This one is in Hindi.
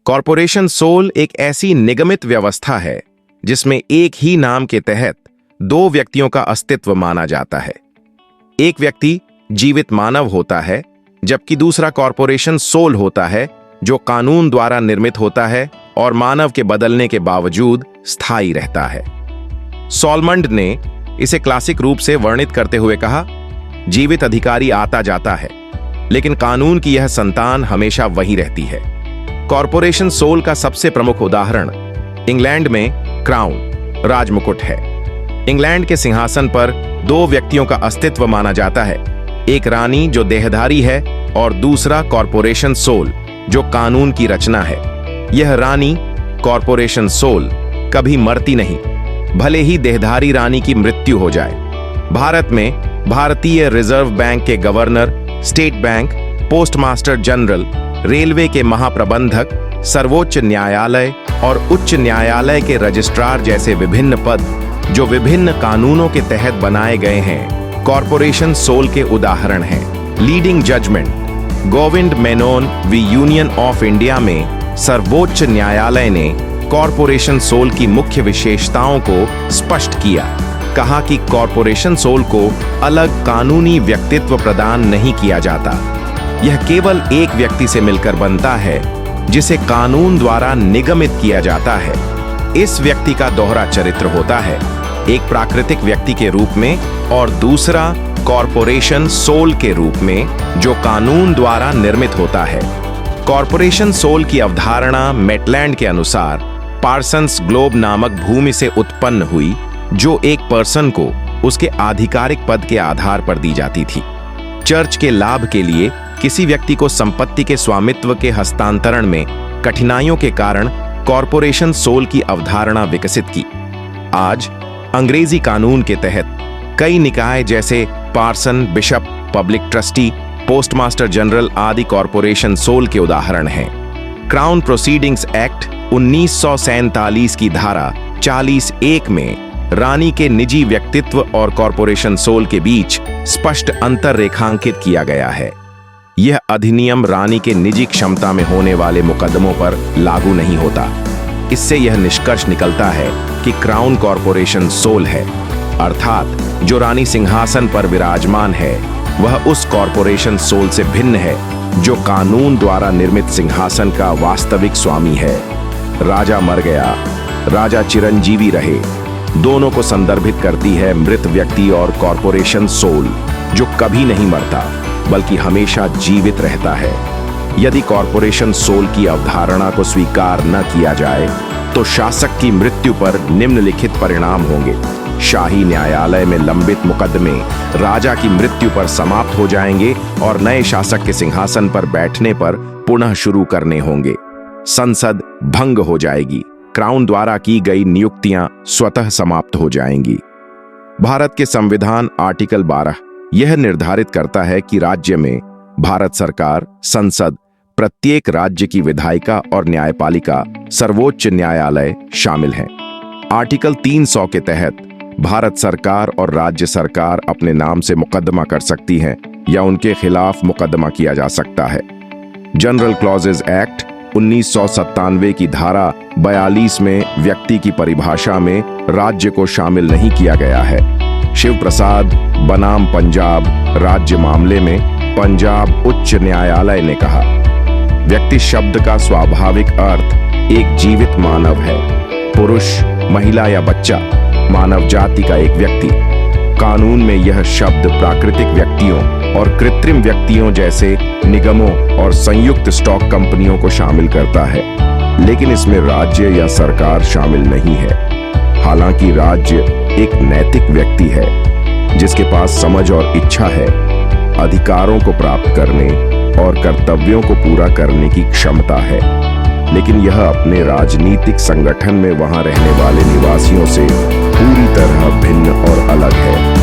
कॉरपोरेशन सोल एक ऐसी निगमित व्यवस्था है जिसमें एक ही नाम के तहत दो व्यक्तियों का अस्तित्व माना जाता है। एक व्यक्ति जीवित मानव होता है, जबकि दूसरा कॉरपोरेशन सोल होता है जो कानून द्वारा निर्मित होता है और मानव के बदलने के बावजूद स्थायी रहता है। सॉलमंड ने इसे क्लासिक रूप से वर्णित करते हुए कहा, जीवित अधिकारी आता जाता है, लेकिन कानून की यह संतान हमेशा वही रहती है। कॉरपोरेशन सोल का सबसे प्रमुख उदाहरण इंग्लैंड में क्राउन राजमुकुट है। इंग्लैंड के सिंहासन पर दो व्यक्तियों का अस्तित्व माना जाता है, एक रानी जो देहधारी है और दूसरा कॉरपोरेशन सोल जो कानून की रचना है। यह रानी कॉरपोरेशन सोल कभी मरती नहीं, भले ही देहधारी रानी की मृत्यु हो जाए। भारत में भारतीय रिजर्व बैंक के governor, state bank, postmaster general, railway के महाप्रबंधक, सर्वोच्च न्यायालय और उच्च न्यायालय के रजिस्ट्रार जैसे विभिन्न पद जो विभिन्न कानूनों के तहत बनाए गए हैं, कॉरपोरेशन सोल के उदाहरण हैं। Leading judgment Govind Menon v union of India में सर्वोच्च न्यायालय ने कॉरपोरेशन सोल की मुख्य विशेषताओं को स्पष्ट किया। कहा कि कॉरपोरेशन सोल को अलग कानूनी व्यक्तित्व प्रदान नहीं किया जाता, यह केवल एक व्यक्ति से मिलकर बनता है जिसे कानून द्वारा निगमित किया जाता है। इस व्यक्ति का दोहरा चरित्र होता है, एक प्राकृतिक व्यक्ति के रूप में और दूसरा कॉरपोरेशन सोल के रूप में जो कानून द्वारा निर्मित होता है। कॉरपोरेशन सोल की अवधारणा मेटलैंड के अनुसार पार्सन्स ग्लोब नामक भूमि से उत्पन्न हुई, जो एक पर्सन को उसके आधिकारिक पद के आधार पर दी जाती थी। चर्च के लाभ के लिए किसी व्यक्ति को संपत्ति के स्वामित्व के हस्तांतरण में कठिनाइयों के कारण कॉरपोरेशन सोल की अवधारणा विकसित की। आज अंग्रेजी कानून के तहत कई निकाय जैसे parson, bishop, public trustee, postmaster general आदि कॉरपोरेशन सोल के उदाहरण हैं। क्राउन प्रोसीडिंग्स एक्ट 1947 की धारा 40(1) में रानी के निजी व्यक्तित्व और कॉरपोरेशन सोल के बीच स्पष्ट अंतर रेखांकित किया गया है। यह अधिनियम रानी के निजी क्षमता में होने वाले मुकदमों पर लागू नहीं होता। इससे यह निष्कर्ष निकलता है कि क्राउन कॉरपोरेशन सोल है, अर्थात जो रानी सिंहासन पर विराजमान है वह उस कॉरपोरेशन सोल से भिन्न है जो कानून द्वारा निर्मित सिंहासन का वास्तविक स्वामी है। राजा मर गया, राजा चिरंजीवी रहे, दोनों को संदर्भित करती है मृत व्यक्ति और कॉरपोरेशन सोल जो कभी नहीं मरता बल्कि हमेशा जीवित रहता है। यदि कॉरपोरेशन सोल की अवधारणा को स्वीकार न किया जाए तो शासक की मृत्यु पर निम्नलिखित परिणाम होंगे। शाही न्यायालय में लंबित मुकदमे राजा की मृत्यु पर समाप्त हो जाएंगे और नए शासक के सिंहासन पर बैठने पर पुनः शुरू करने होंगे। संसद भंग हो जाएगी, क्राउन द्वारा की गई नियुक्तियां स्वतः समाप्त हो जाएंगी। भारत के संविधान आर्टिकल 12 यह निर्धारित करता है कि राज्य में भारत सरकार, संसद, प्रत्येक राज्य की विधायिका और न्यायपालिका, सर्वोच्च न्यायालय शामिल हैं। आर्टिकल 300 के तहत भारत सरकार और राज्य सरकार अपने नाम से मुकदमा कर सकती हैं या उनके खिलाफ मुकदमा किया जा सकता है। जनरल क्लॉजेज एक्ट 1997 की धारा 42 में व्यक्ति की परिभाषा में राज्य को शामिल नहीं किया गया है। शिव प्रसाद बनाम पंजाब राज्य मामले में पंजाब उच्च न्यायालय ने कहा, व्यक्ति शब्द का स्वाभाविक अर्थ एक जीवित मानव है, पुरुष, महिला या बच्चा, मानव जाति का एक व्यक्ति। कानून में यह शब्द प्राकृतिक व्यक्तियों और कृत्रिम व्यक्तियों जैसे निगमों और संयुक्त स्टॉक कंपनियों को शामिल करता है, लेकिन इसमें राज्य या सरकार शामिल नहीं है। हालांकि राज्य एक नैतिक व्यक्ति है जिसके पास समझ और इच्छा है, अधिकारों को प्राप्त करने और कर्तव्यों को पूरा करने की क्षमता है, लेकिन यह अपने राजनीतिक संगठन में वहां रहने वाले निवासियों से पूरी तरह भिन्न और अलग है।